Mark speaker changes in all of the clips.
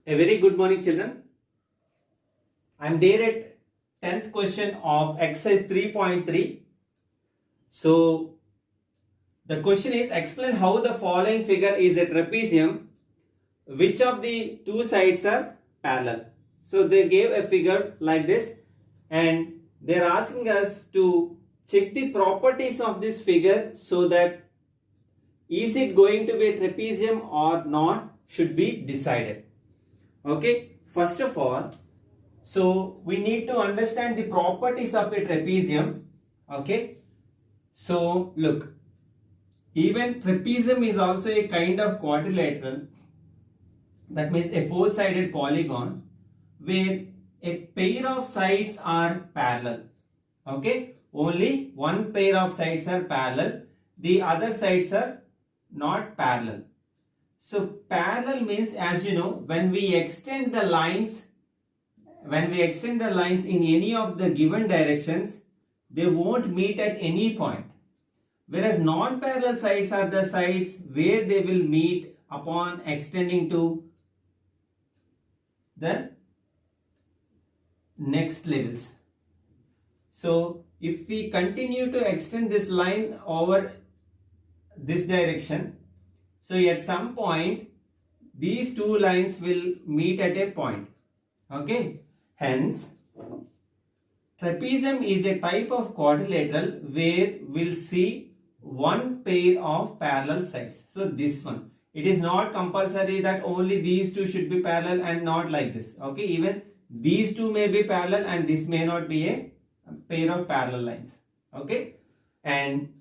Speaker 1: A very good morning, children. I am there at 10th question of exercise 3.3. So, the question is explain how the following figure is a trapezium. Which of the two sides are parallel? So, they gave a figure like this and they are asking us to check the properties of this figure so that is it going to be a trapezium or not should be decided. Okay, first of all, so we need to understand the properties of a trapezium. Okay, so look, even trapezium is also a kind of quadrilateral, that means a four-sided polygon where a pair of sides are parallel. Okay, only one pair of sides are parallel, the other sides are not parallel. So parallel means, as you know, when we extend the lines in any of the given directions, they won't meet at any point. Whereas non-parallel sides are the sides where they will meet upon extending to the next levels. So if we continue to extend this line over this direction, so at some point these two lines will meet at a point. Okay, hence trapezium is a type of quadrilateral where we'll see one pair of parallel sides. So this one, it is not compulsory that only these two should be parallel and not like this. Okay, even these two may be parallel and this may not be a pair of parallel lines. Okay, and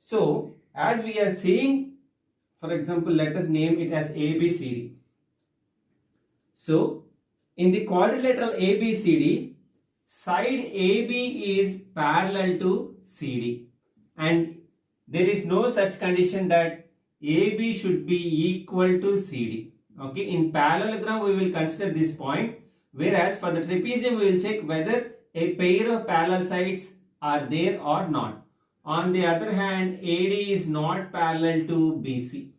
Speaker 1: so as we are seeing, for example, let us name it as ABCD. So in the quadrilateral ABCD, side AB is parallel to CD and there is no such condition that AB should be equal to CD. Okay, in parallelogram we will consider this point, whereas for the trapezium we will check whether a pair of parallel sides are there or not. On the other hand, AD is not parallel to BC.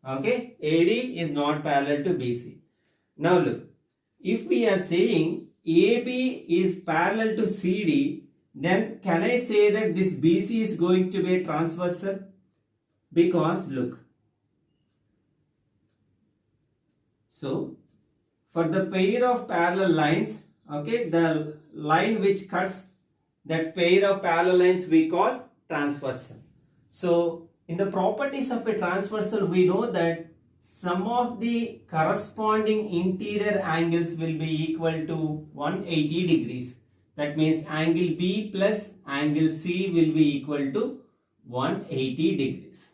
Speaker 1: Okay, AD is not parallel to BC. Now look, if we are saying AB is parallel to CD, then can I say that this BC is going to be a transversal? Because look, so for the pair of parallel lines, okay, the line which cuts that pair of parallel lines we call transversal. So in the properties of a transversal, we know that sum of the corresponding interior angles will be equal to 180 degrees. That means angle B plus angle C will be equal to 180 degrees.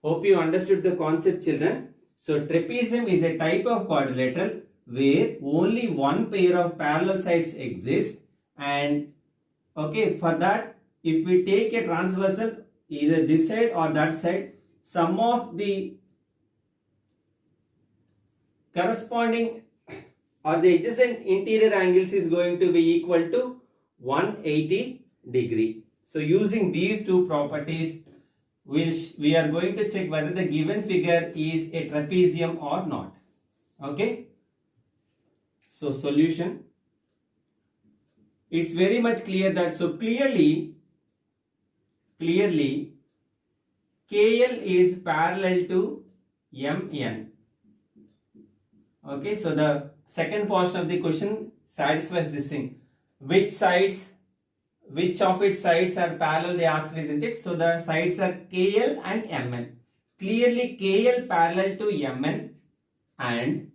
Speaker 1: Hope you understood the concept, children. So trapezium is a type of quadrilateral where only one pair of parallel sides exist, and okay, for that if we take a transversal either this side or that side, sum of the corresponding or the adjacent interior angles is going to be equal to 180 degree. So using these two properties, we are going to check whether the given figure is a trapezium or not. Okay, so solution, it's very much clear that, so clearly KL is parallel to MN. Okay, so the second portion of the question satisfies this thing. Which of its sides are parallel, they asked, isn't it? So the sides are KL and MN. Clearly KL parallel to MN and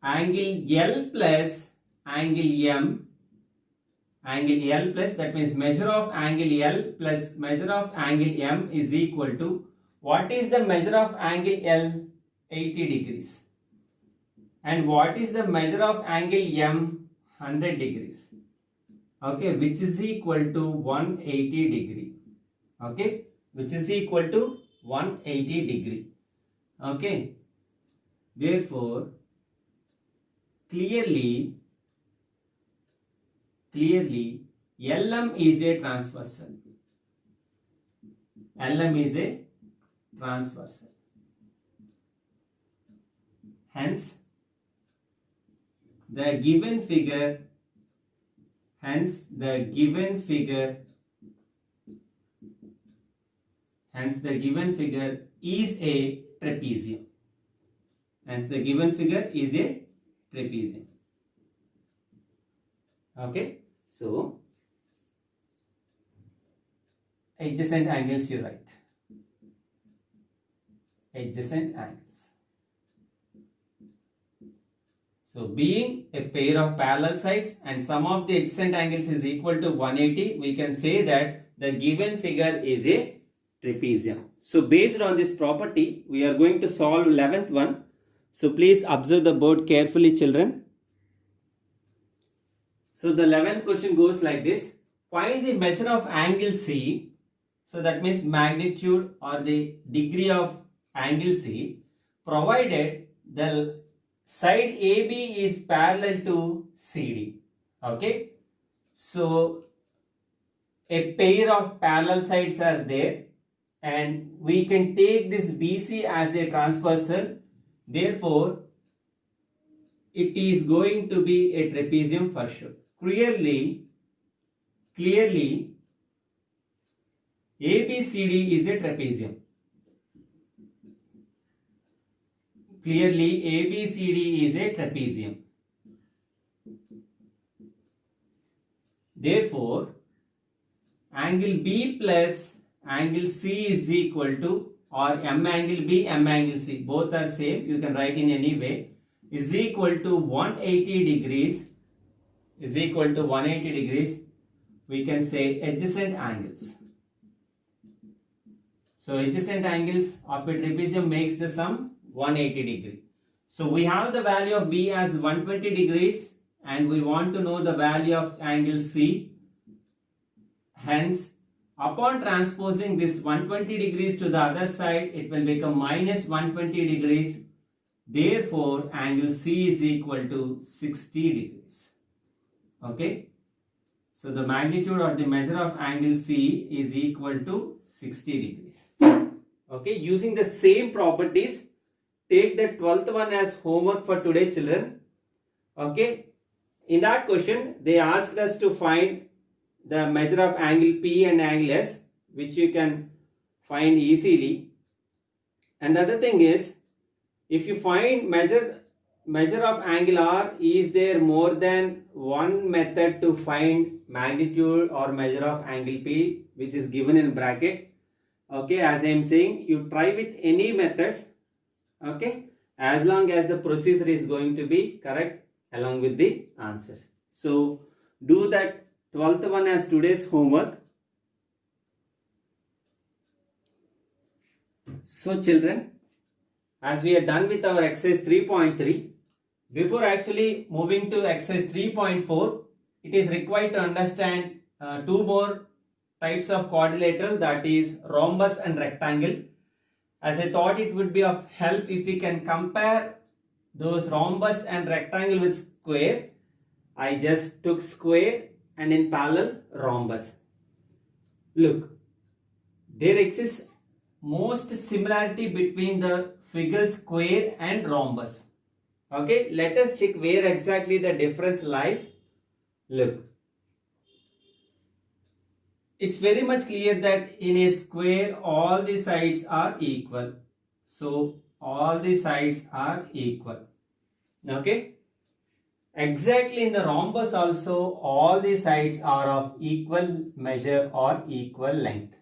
Speaker 1: angle L plus angle M, angle L plus, that means measure of angle L plus measure of angle M is equal to, what is the measure of angle L? 80 degrees. And what is the measure of angle M? 100 degrees. Okay, which is equal to 180 degree. Okay, which is equal to 180 degree. Okay, therefore clearly LM is a transversal. LM is a transversal. hence the given figure is a trapezium. Okay, so adjacent angles you write. Adjacent angles. So being a pair of parallel sides and sum of the adjacent angles is equal to 180, we can say that the given figure is a trapezium. So based on this property, we are going to solve 11th one. So please observe the board carefully, children. So the 11th question goes like this. Find the measure of angle C. So that means magnitude or the degree of angle C, provided the side AB is parallel to CD. Okay. So a pair of parallel sides are there and we can take this BC as a transversal. Therefore, it is going to be a trapezium for sure. Clearly, ABCD is a trapezium. Therefore, angle B plus angle C is equal to, or M angle B, M angle C, both are same, you can write in any way, is equal to 180 degrees, we can say adjacent angles. So adjacent angles of a trapezium makes the sum 180 degree. So we have the value of B as 120 degrees and we want to know the value of angle C. Hence, upon transposing this 120 degrees to the other side, it will become minus 120 degrees. Therefore, angle C is equal to 60 degrees. Okay. So the magnitude or the measure of angle C is equal to 60 degrees. Okay. Using the same properties, take the 12th one as homework for today, children. Okay. In that question, they asked us to find the measure of angle P and angle S, which you can find easily. And the other thing is, if you find measure of angle R, is there more than one method to find magnitude or measure of angle P, which is given in bracket. Okay, as I am saying, you try with any methods. Okay, as long as the procedure is going to be correct along with the answers. So do that 12th one as today's homework. So children, as we are done with our exercise 3.3, before actually moving to exercise 3.4, it is required to understand two more types of quadrilateral, that is rhombus and rectangle. As I thought it would be of help if we can compare those rhombus and rectangle with square. I just took square and in parallel rhombus. Look, there exists most similarity between the figure square and rhombus. Okay, let us check where exactly the difference lies. Look, it's very much clear that in a square all the sides are equal. So all the sides are equal. Okay. Exactly in the rhombus also all the sides are of equal measure or equal length,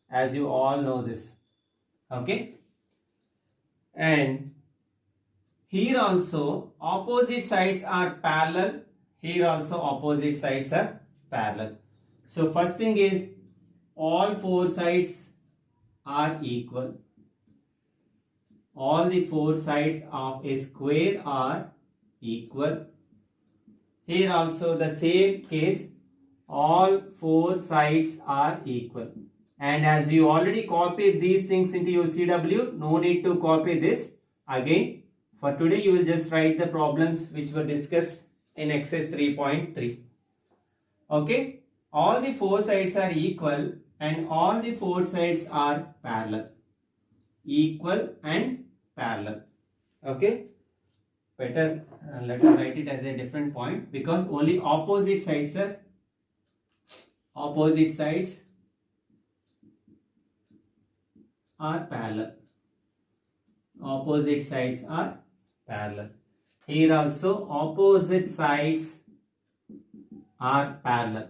Speaker 1: as you all know this. Okay. And here also opposite sides are parallel. Here also opposite sides are parallel. So first thing is all four sides are equal. All the four sides of a square are equal. Here also the same case, all four sides are equal. And as you already copied these things into your CW, no need to copy this again. For today you will just write the problems which were discussed in exercise 3.3. Okay, all the four sides are equal and all the four sides are parallel. Equal and parallel. Okay, better let us write it as a different point, because only opposite sides are parallel. Opposite sides are parallel. Here also opposite sides are parallel.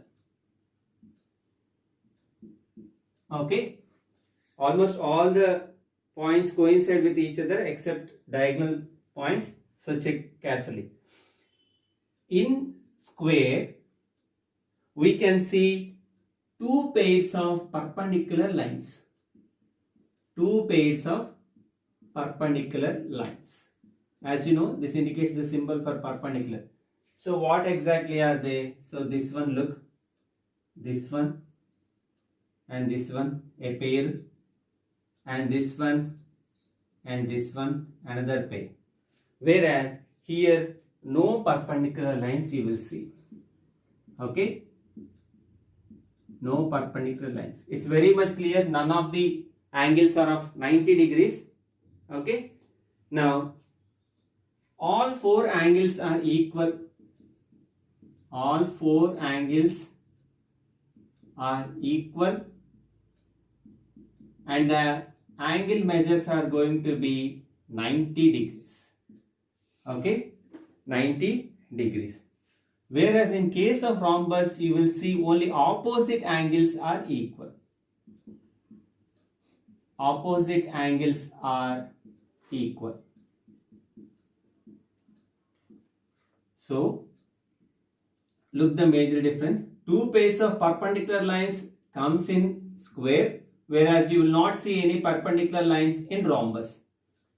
Speaker 1: Okay, almost all the points coincide with each other except diagonal points, so check carefully. In square we can see two pairs of perpendicular lines. As you know, this indicates the symbol for perpendicular. So what exactly are they? So this one, look, this one and this one, a pair, and this one and this one, another pair. Whereas here no perpendicular lines you will see. Okay, no perpendicular lines. It's very much clear, none of the angles are of 90 degrees. Okay, now all four angles are equal. All four angles are equal, and the angle measures are going to be 90 degrees. Okay, 90 degrees. Whereas in case of rhombus, you will see only opposite angles are equal. Opposite angles are equal. So, look the major difference. Two pairs of perpendicular lines comes in square, whereas you will not see any perpendicular lines in rhombus.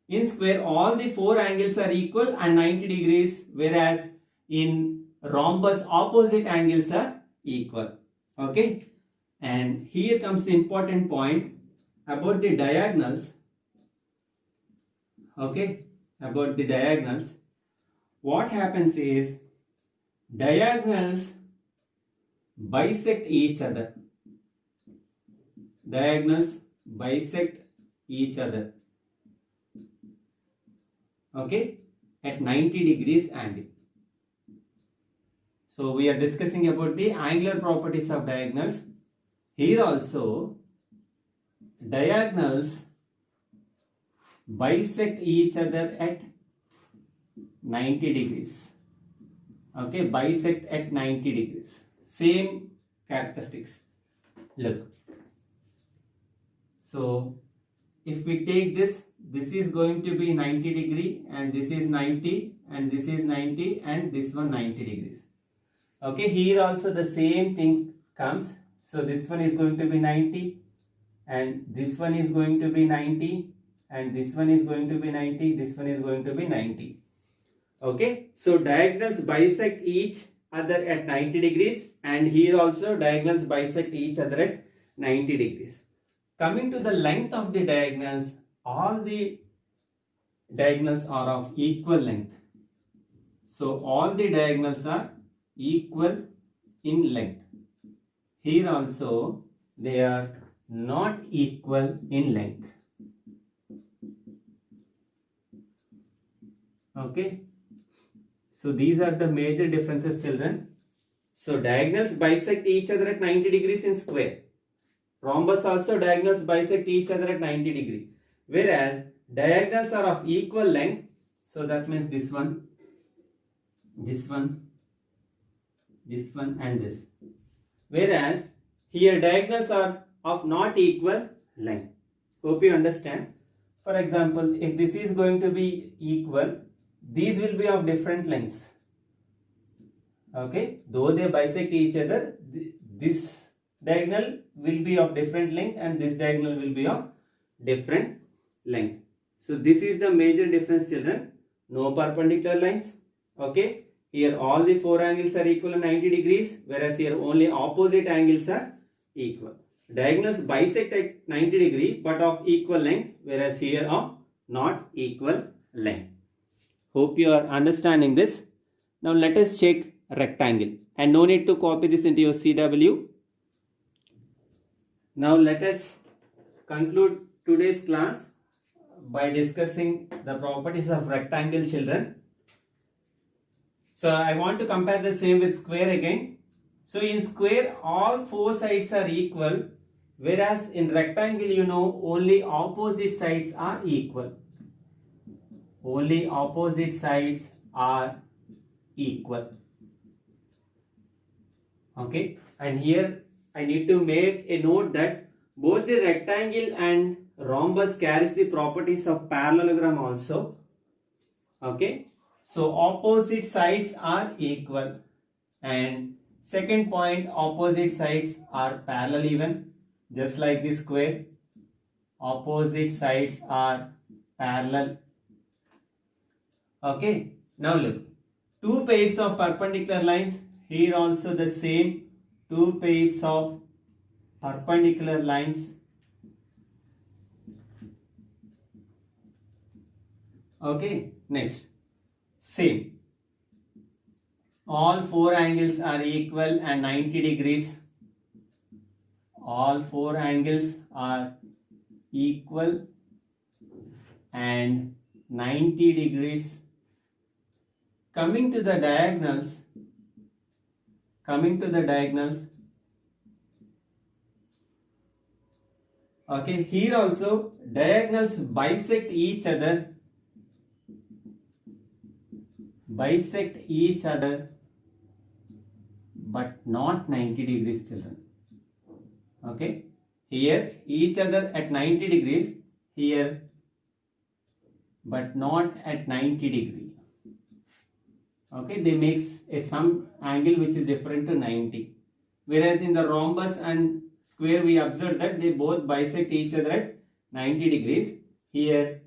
Speaker 1: In square, all the four angles are equal and 90 degrees, whereas in rhombus, opposite angles are equal. Okay, and here comes the important point about the diagonals. Okay, about the diagonals, what happens is diagonals bisect each other. Diagonals bisect each other. Okay, at 90 degrees angle. So we are discussing about the angular properties of diagonals. Here also diagonals bisect each other at 90 degrees. Okay, bisect at 90 degrees. Same characteristics. Look. So if we take this is going to be 90 degree, and this is 90, and this is 90, and this one 90 degrees. Okay, here also the same thing comes. So this one is going to be 90, and this one is going to be 90, and this one is going to be 90, this one is going to be 90. Okay, so diagonals bisect each other at 90 degrees, and here also diagonals bisect each other at 90 degrees. Coming to the length of the diagonals, all the diagonals are of equal length. So all the diagonals are equal in length. Here also they are not equal in length. Okay, so these are the major differences, children. So diagonals bisect each other at 90 degrees in square. Rhombus also diagonals bisect each other at 90 degree. Whereas diagonals are of equal length. So that means this one, this one, this one, and this. Whereas here diagonals are of not equal length. Hope you understand. For example, if this is going to be equal, these will be of different lengths. Okay, though they bisect each other, this diagonal will be of different length and this diagonal will be of different length. So this is the major difference, children. No perpendicular lines. Okay, here all the four angles are equal in 90 degrees, whereas here only opposite angles are equal. Diagonals bisect at 90 degree but of equal length, whereas here of not equal length. Hope you are understanding this. Now let us check rectangle, and no need to copy this into your CW. Now let us conclude today's class by discussing the properties of rectangle, children. So I want to compare the same with square again. So in square, all four sides are equal, whereas in rectangle, you know, only opposite sides are equal. Only opposite sides are equal. Okay, and here I need to make a note that both the rectangle and rhombus carries the properties of parallelogram also. Okay, so opposite sides are equal, and second point, opposite sides are parallel even, just like the square. Opposite sides are parallel. Okay, now look, two pairs of perpendicular lines, here also the same, two pairs of perpendicular lines. Okay, next, same, all four angles are equal and 90 degrees. All four angles are equal and 90 degrees. Coming to the diagonals, okay, here also diagonals bisect each other, but not 90 degrees, children. Okay, here each other at 90 degrees, here but not at 90 degree. Okay, they makes a some angle which is different to 90, whereas in the rhombus and square we observe that they both bisect each other at 90 degrees. Here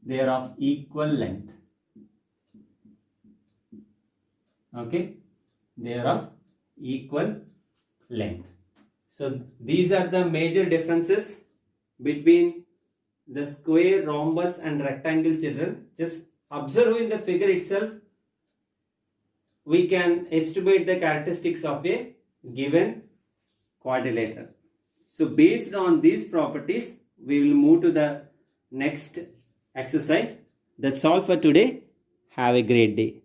Speaker 1: they are of equal length. Okay, they are of equal length. So these are the major differences between the square, rhombus and rectangle, children. Just observe in the figure itself, we can estimate the characteristics of a given quadrilateral. So based on these properties, we will move to the next exercise. That's all for today. Have a great day.